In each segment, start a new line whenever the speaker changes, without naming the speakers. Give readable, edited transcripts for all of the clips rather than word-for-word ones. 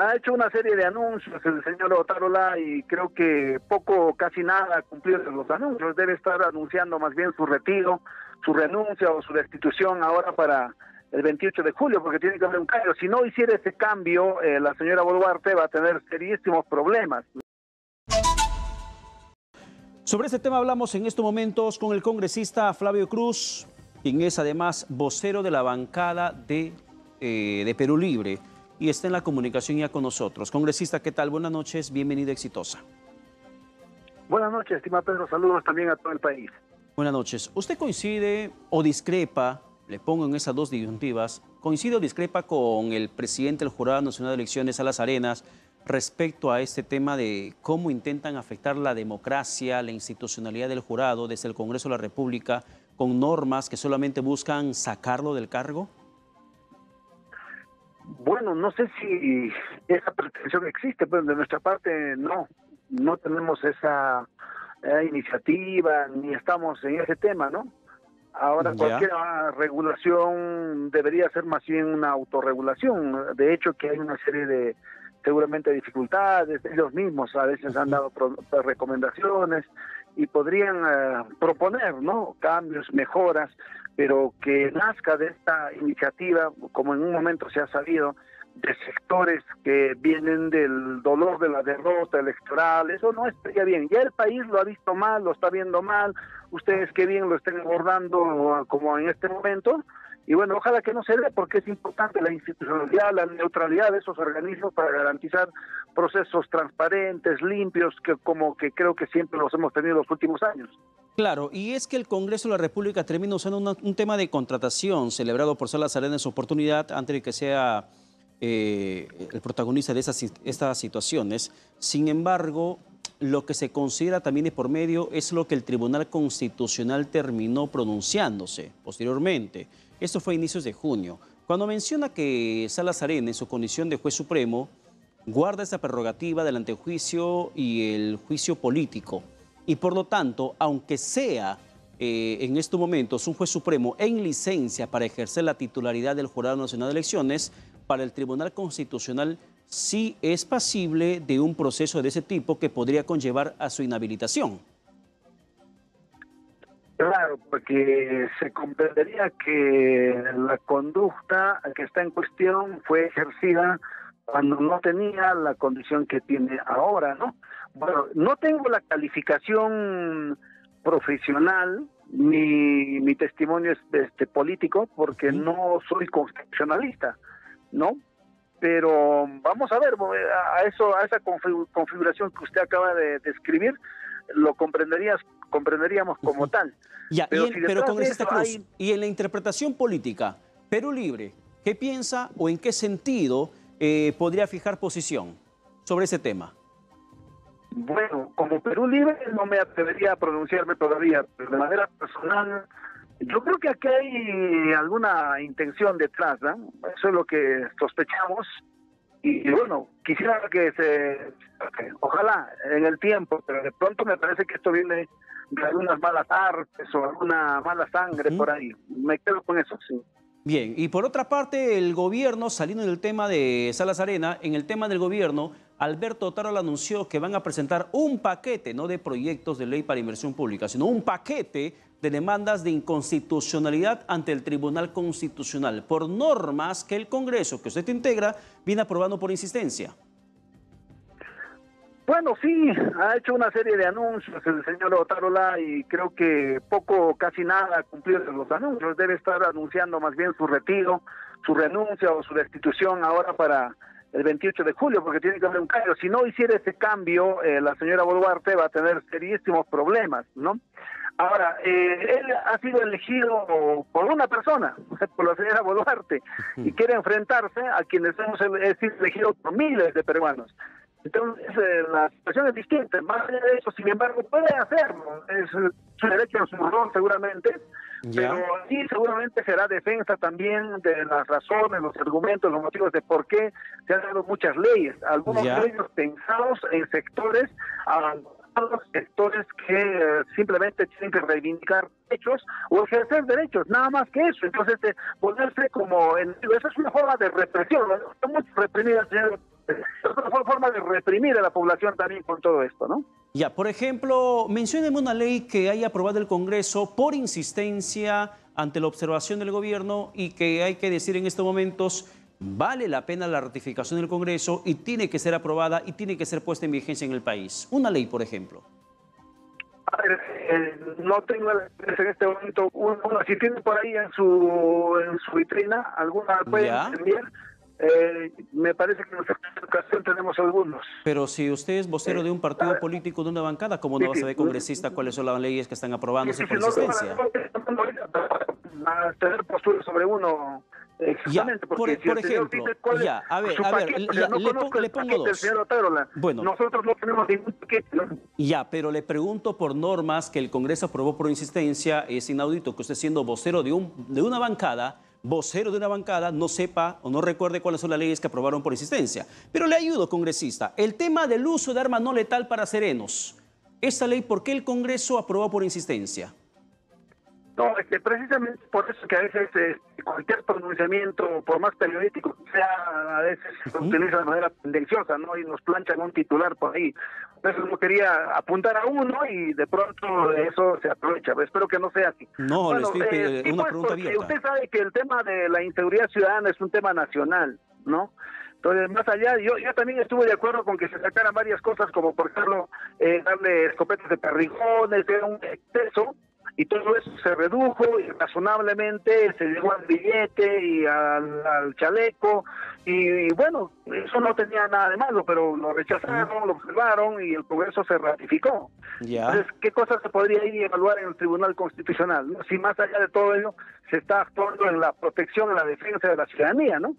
ha hecho una serie de anuncios el señor Otárola y creo que poco, casi nada ha cumplido los anuncios. Debe estar anunciando más bien su retiro, su renuncia o su destitución ahora para el 28 de julio, porque tiene que haber un cambio. Si no hiciera ese cambio, la señora Boluarte va a tener serísimos problemas.
Sobre este tema hablamos en estos momentos con el congresista Flavio Cruz, quien es además vocero de la bancada de Perú Libre y está en la comunicación ya con nosotros. Congresista, ¿qué tal? Buenas noches, bienvenida, exitosa.
Buenas noches, estimado Pedro, saludos también a todo el país.
Buenas noches. ¿Usted coincide o discrepa, le pongo en esas dos disyuntivas, coincide o discrepa con el presidente del Jurado Nacional de Elecciones, Salas Arenas, respecto a este tema de cómo intentan afectar la democracia, la institucionalidad del jurado desde el Congreso de la República con normas que solamente buscan sacarlo del cargo?
Bueno, no sé si esa pretensión existe, pero de nuestra parte no tenemos esa iniciativa, ni estamos en ese tema, ¿no? Ahora cualquier regulación debería ser más bien una autorregulación. De hecho, que hay una serie de seguramente dificultades, ellos mismos a veces han dado recomendaciones y podrían proponer, ¿no?, cambios, mejoras, pero que nazca de esta iniciativa, como en un momento se ha sabido, de sectores que vienen del dolor de la derrota electoral. Eso no estaría bien. Ya el país lo ha visto mal, lo está viendo mal, ustedes qué bien lo estén abordando como en este momento. Y bueno, ojalá que no se dé, porque es importante la institucionalidad, la neutralidad de esos organismos para garantizar procesos transparentes, limpios, que creo que siempre los hemos tenido en los últimos años.
Claro, y es que el Congreso de la República termina usando un tema de contratación celebrado por Salas Arenas en su oportunidad antes de que sea el protagonista de estas situaciones. Sin embargo, lo que se considera también de por medio es lo que el Tribunal Constitucional terminó pronunciándose posteriormente. Esto fue a inicios de junio, cuando menciona que Salas Arenas, en su condición de juez supremo, guarda esa prerrogativa del antejuicio y el juicio político. Y por lo tanto, aunque sea en estos momentos un juez supremo en licencia para ejercer la titularidad del Jurado Nacional de Elecciones, para el Tribunal Constitucional sí es pasible de un proceso de ese tipo que podría conllevar a su inhabilitación.
Claro, porque se comprendería que la conducta que está en cuestión fue ejercida cuando no tenía la condición que tiene ahora, ¿no? Bueno, no tengo la calificación profesional, mi testimonio es político, porque no soy constitucionalista, ¿no? Pero vamos a ver, a esa configuración que usted acaba de describir, lo comprenderíamos como tal.
Ya, pero congresista Cruz, y en la interpretación política, Perú Libre, ¿qué piensa o en qué sentido podría fijar posición sobre ese tema?
Bueno, como Perú Libre no me atrevería a pronunciarme todavía, pero de manera personal, yo creo que aquí hay alguna intención detrás, ¿no? Eso es lo que sospechamos. Y bueno, quisiera ojalá en el tiempo, pero de pronto me parece que esto viene de algunas malas artes o alguna mala sangre por ahí. Me quedo con eso, sí.
Bien, y por otra parte, el gobierno, saliendo del tema de Salas Arenas, en el tema del gobierno, Alberto Otárola anunció que van a presentar un paquete, no de proyectos de ley para inversión pública, sino un paquete de demandas de inconstitucionalidad ante el Tribunal Constitucional por normas que el Congreso, que usted integra, viene aprobando por insistencia.
Bueno, sí, ha hecho una serie de anuncios el señor Otárola y creo que poco, casi nada ha cumplido los anuncios. Debe estar anunciando más bien su retiro, su renuncia o su destitución ahora para el 28 de julio, porque tiene que haber un cambio. Si no hiciera ese cambio, la señora Boluarte va a tener serísimos problemas, ¿no? Ahora, él ha sido elegido por una persona, por la señora Boluarte, y quiere enfrentarse a quienes hemos sido elegidos por miles de peruanos. Entonces, la situación es distinta. Más allá de eso, sin embargo, puede hacerlo. Es su derecho, su honor, seguramente. Pero sí, seguramente será defensa también de las razones, los argumentos, los motivos de por qué se han dado muchas leyes. Algunos de ellos pensados en sectores, los sectores que simplemente tienen que reivindicar derechos o ejercer derechos, nada más que eso. Entonces, ponerse como esa es una forma de represión, ¿no? Está muy reprimida, señor. forma de reprimir a la población también con todo esto, ¿no?
Ya, por ejemplo, mencióneme una ley que haya aprobado el Congreso por insistencia ante la observación del gobierno y que hay que decir en estos momentos vale la pena la ratificación del Congreso y tiene que ser aprobada y tiene que ser puesta en vigencia en el país. Una ley, por ejemplo.
A ver, no tengo en este momento si tiene por ahí en su vitrina alguna pueden enviar. Me parece que en nuestra ocasión tenemos algunos.
Pero si usted es vocero de un partido político, de una bancada, ¿cómo no va a saber, congresista, cuáles son las leyes que están aprobándose por insistencia?
A tener postura sobre uno. Exactamente, porque
por ejemplo, le pongo dos. Bueno,
nosotros no tenemos ningún paquete, ¿no?
Ya, pero le pregunto por normas que el Congreso aprobó por insistencia. Es inaudito que usted, siendo vocero de una bancada, no sepa o no recuerde cuáles son las leyes que aprobaron por insistencia. Pero le ayudo, congresista. El tema del uso de arma no letal para serenos. ¿Esa ley por qué el Congreso aprobó por insistencia?
No, es que precisamente por eso que a veces cualquier pronunciamiento, por más periodístico que sea, a veces se utiliza de manera tendenciosa, ¿no? Y nos planchan un titular por ahí. Entonces no quería apuntar a uno y de pronto eso se aprovecha. Espero que no sea así.
No, bueno, le estoy una pregunta abierta.
Usted sabe que el tema de la inseguridad ciudadana es un tema nacional, ¿no? Entonces, más allá, yo también estuve de acuerdo con que se sacaran varias cosas, como por ejemplo, darle escopetas de perdigones, era un exceso, y todo eso se redujo y razonablemente se llegó al billete y al chaleco, y bueno, eso no tenía nada de malo, pero lo rechazaron, lo observaron y el Congreso se ratificó. Entonces, ¿qué cosas se podría ir y evaluar en el Tribunal Constitucional, ¿no? Si más allá de todo ello se está actuando en la protección, en la defensa de la ciudadanía, ¿no?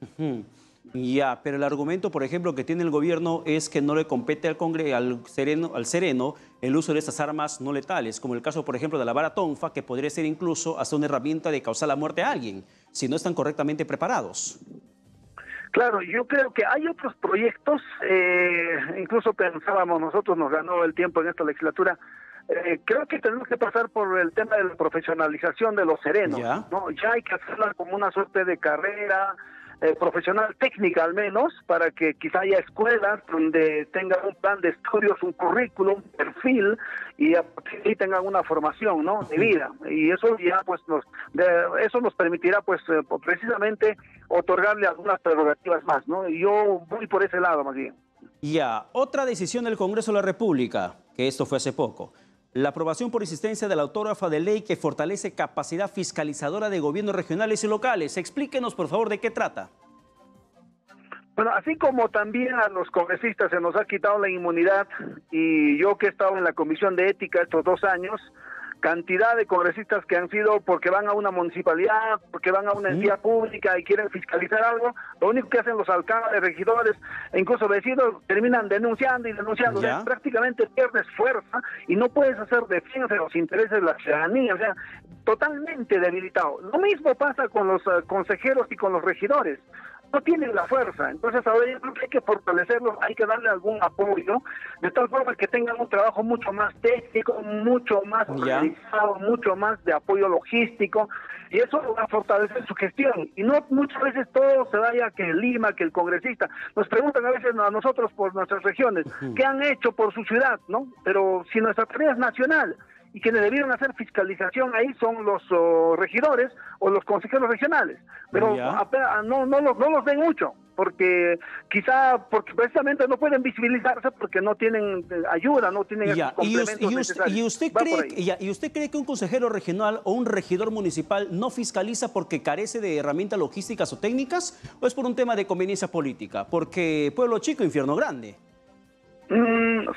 Ya, pero el argumento, por ejemplo, que tiene el gobierno es que no le compete al sereno el uso de estas armas no letales, como el caso, por ejemplo, de la vara tonfa, que podría ser incluso hasta una herramienta de causar la muerte a alguien, si no están correctamente preparados.
Claro, yo creo que hay otros proyectos, incluso pensábamos, nosotros nos ganó el tiempo en esta legislatura, creo que tenemos que pasar por el tema de la profesionalización de los serenos, ¿no? Ya hay que hacerla como una suerte de carrera profesional, técnica al menos, para que quizá haya escuelas donde tengan un plan de estudios, un currículum, un perfil, y ahí tengan una formación, ¿no?, de vida. Y eso ya pues eso nos permitirá pues precisamente otorgarle algunas prerrogativas más, ¿no? Y yo voy por ese lado más bien.
Ya, otra decisión del Congreso de la República, que esto fue hace poco. La aprobación por insistencia de la autógrafa de ley que fortalece capacidad fiscalizadora de gobiernos regionales y locales. Explíquenos, por favor, de qué trata.
Bueno, así como también a los congresistas se nos ha quitado la inmunidad, y yo que he estado en la Comisión de Ética estos 2 años, cantidad de congresistas que han sido porque van a una municipalidad, porque van a una entidad pública y quieren fiscalizar algo, lo único que hacen los alcaldes, regidores e incluso vecinos terminan denunciando y denunciando. O sea, prácticamente pierdes fuerza y no puedes hacer defensa de los intereses de la ciudadanía, o sea, totalmente debilitado. Lo mismo pasa con los consejeros y con los regidores. No tienen la fuerza, entonces ahora yo creo que hay que fortalecerlos, hay que darle algún apoyo, de tal forma que tengan un trabajo mucho más técnico, mucho más organizado, mucho más de apoyo logístico, y eso va a fortalecer su gestión. Y no muchas veces todo se vaya que el Lima, que el congresista. Nos preguntan a veces a nosotros por nuestras regiones, ¿qué han hecho por su ciudad?, ¿no? Pero si nuestra tarea es nacional, y quienes debieron hacer fiscalización ahí son los regidores o los consejeros regionales, pero no los ven mucho, porque precisamente no pueden visibilizarse porque no tienen ayuda, no tienen esos complementos necesarios.
¿Y usted cree que un consejero regional o un regidor municipal no fiscaliza porque carece de herramientas logísticas o técnicas, o es por un tema de conveniencia política? Porque pueblo chico, infierno grande.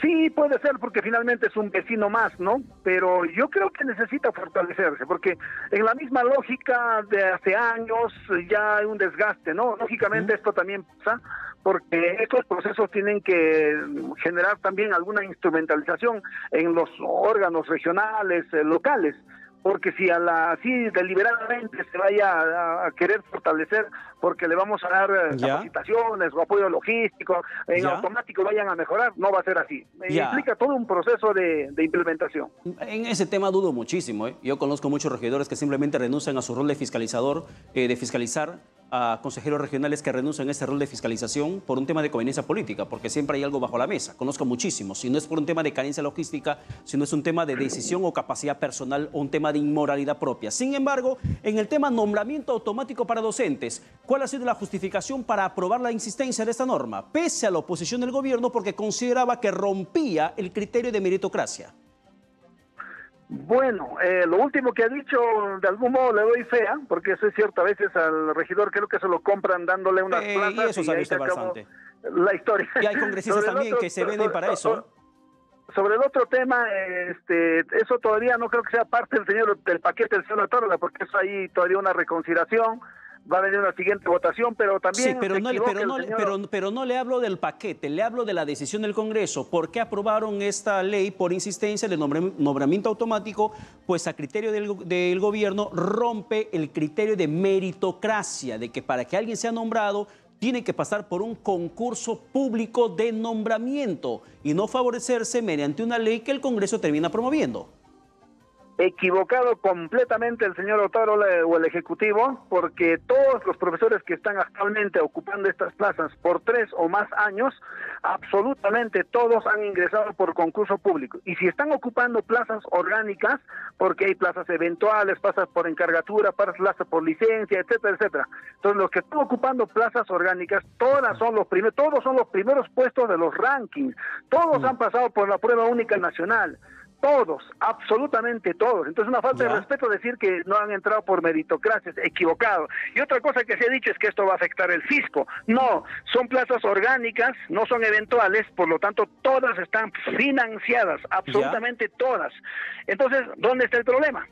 Sí, puede ser, porque finalmente es un vecino más, ¿no? Pero yo creo que necesita fortalecerse, porque en la misma lógica de hace años ya hay un desgaste, ¿no? Lógicamente esto también pasa, porque estos procesos tienen que generar también alguna instrumentalización en los órganos regionales, locales. Porque si así deliberadamente se vaya a querer fortalecer porque le vamos a dar capacitaciones o apoyo logístico, en automático vayan a mejorar, no va a ser así. Implica todo un proceso de implementación.
En ese tema dudo muchísimo, ¿eh? Yo conozco muchos regidores que simplemente renuncian a su rol de fiscalizador, de fiscalizar, a consejeros regionales que renuncian a este rol de fiscalización por un tema de conveniencia política, porque siempre hay algo bajo la mesa. Conozco muchísimos. Si no es por un tema de carencia logística, si no es un tema de decisión o capacidad personal o un tema de inmoralidad propia. Sin embargo, en el tema nombramiento automático para docentes, ¿cuál ha sido la justificación para aprobar la insistencia de esta norma? Pese a la oposición del gobierno, porque consideraba que rompía el criterio de meritocracia.
Bueno, lo último que ha dicho, de algún modo le doy fe, porque eso es cierto, a veces al regidor creo que se lo compran dándole unas plazas.
Y eso se ha visto bastante.
La historia.
Y hay congresistas también que se venden para eso.
Sobre el otro tema, eso todavía no creo que sea parte del paquete del señor Otárola, porque eso hay todavía una reconsideración. Va a venir una siguiente votación, pero también...
Sí, pero no le hablo del paquete, le hablo de la decisión del Congreso. ¿Por qué aprobaron esta ley por insistencia de nombramiento automático? Pues a criterio del gobierno rompe el criterio de meritocracia, de que para que alguien sea nombrado tiene que pasar por un concurso público de nombramiento y no favorecerse mediante una ley que el Congreso termina promoviendo.
Equivocado completamente el señor Otárola o el Ejecutivo, porque todos los profesores que están actualmente ocupando estas plazas por 3 o más años, absolutamente todos han ingresado por concurso público. Y si están ocupando plazas orgánicas, porque hay plazas eventuales, plazas por encargatura, plazas por licencia, etcétera, etcétera. Entonces, los que están ocupando plazas orgánicas, todos son los primeros puestos de los rankings. Todos han pasado por la prueba única nacional. Todos, absolutamente todos. Entonces, una falta de respeto decir que no han entrado por meritocracia, es equivocado. Y otra cosa que se ha dicho es que esto va a afectar el fisco. No, son plazas orgánicas, no son eventuales, por lo tanto, todas están financiadas, absolutamente todas. Entonces, ¿dónde está el problema?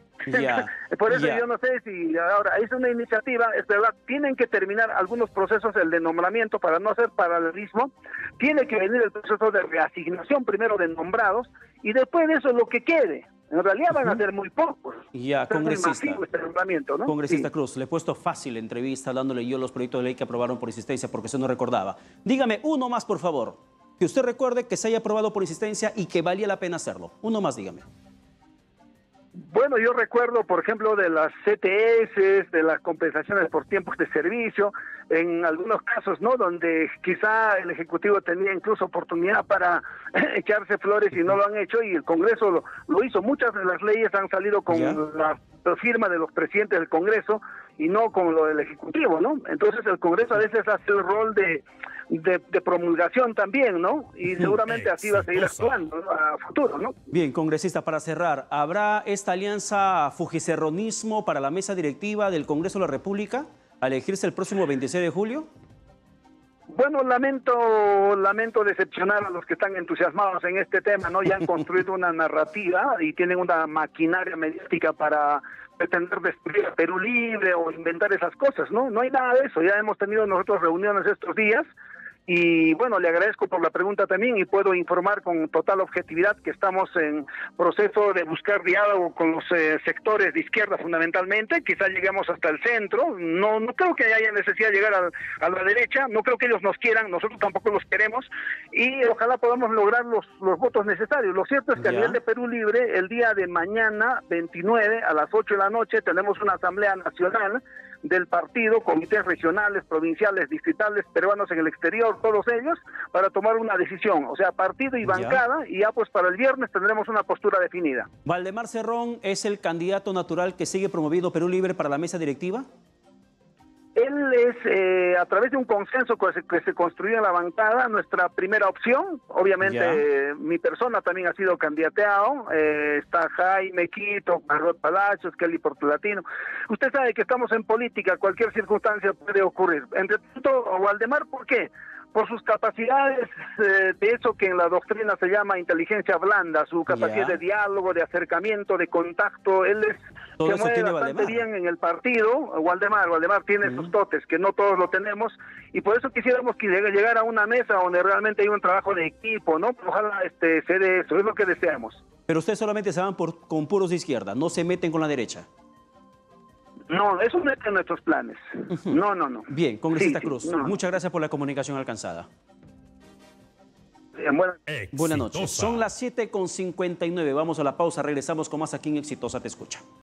Por eso yo no sé si ahora es una iniciativa, es verdad, tienen que terminar algunos procesos, el de nombramiento para no hacer paralelismo, tiene que venir el proceso de reasignación primero de nombrados y después de eso lo que quede. En realidad van a ser muy pocos.
Congresista,
¿no?
Congresista Cruz, le he puesto fácil la entrevista dándole yo los proyectos de ley que aprobaron por insistencia porque usted no recordaba. Dígame uno más, por favor, que usted recuerde que se haya aprobado por insistencia y que valía la pena hacerlo. Uno más, dígame.
Bueno, yo recuerdo, por ejemplo, de las CTS, de las compensaciones por tiempos de servicio, en algunos casos, ¿no?, donde quizá el Ejecutivo tenía incluso oportunidad para echarse flores y no lo han hecho, y el Congreso lo hizo. Muchas de las leyes han salido con la firma de los presidentes del Congreso y no con lo del Ejecutivo, ¿no? Entonces el Congreso a veces hace el rol de promulgación también, ¿no? Y seguramente así va a seguir actuando, ¿no?, a futuro, ¿no?
Bien, congresista, para cerrar, ¿habrá esta alianza fujicerronismo para la mesa directiva del Congreso de la República al elegirse el próximo 26 de julio?
Bueno, lamento decepcionar a los que están entusiasmados en este tema, ¿no? Ya han construido una narrativa y tienen una maquinaria mediática para pretender destruir a Perú Libre o inventar esas cosas, ¿no? No hay nada de eso. Ya hemos tenido nosotros reuniones estos días y bueno, le agradezco por la pregunta también y puedo informar con total objetividad que estamos en proceso de buscar diálogo con los sectores de izquierda fundamentalmente, quizás lleguemos hasta el centro, no creo que haya necesidad de llegar a la derecha, no creo que ellos nos quieran, nosotros tampoco los queremos y ojalá podamos lograr los votos necesarios. Lo cierto es que a nivel de Perú Libre, el día de mañana, 29, a las 8 de la noche, tenemos una asamblea nacional del partido, comités regionales, provinciales, distritales, peruanos en el exterior, todos ellos, para tomar una decisión, o sea, partido y bancada, y ya pues para el viernes tendremos una postura definida.
¿Valdemar Cerrón es el candidato natural que sigue promoviendo Perú Libre para la mesa directiva?
Él es, a través de un consenso que se construyó en la bancada, nuestra primera opción. Obviamente, mi persona también ha sido candidateado. Está Jaime Quito, Margot Palacios, Kelly Portulatino. Usted sabe que estamos en política, cualquier circunstancia puede ocurrir. Entre tanto, Waldemar, ¿por qué? Por sus capacidades de eso que en la doctrina se llama inteligencia blanda, su capacidad de diálogo, de acercamiento, de contacto. Él se mueve bastante bien en el partido. Waldemar tiene sus dotes, que no todos lo tenemos, y por eso quisiéramos que llegar a una mesa donde realmente hay un trabajo de equipo, ¿no? Ojalá se dé eso, es lo que deseamos.
Pero ustedes solamente se van con puros de izquierda, no se meten con la derecha.
No, eso no está en nuestros planes. No.
Bien, congresista Cruz, muchas gracias por la comunicación alcanzada. Buenas noches. Son las 7:59. Vamos a la pausa. Regresamos con más aquí en Exitosa Te Escucha.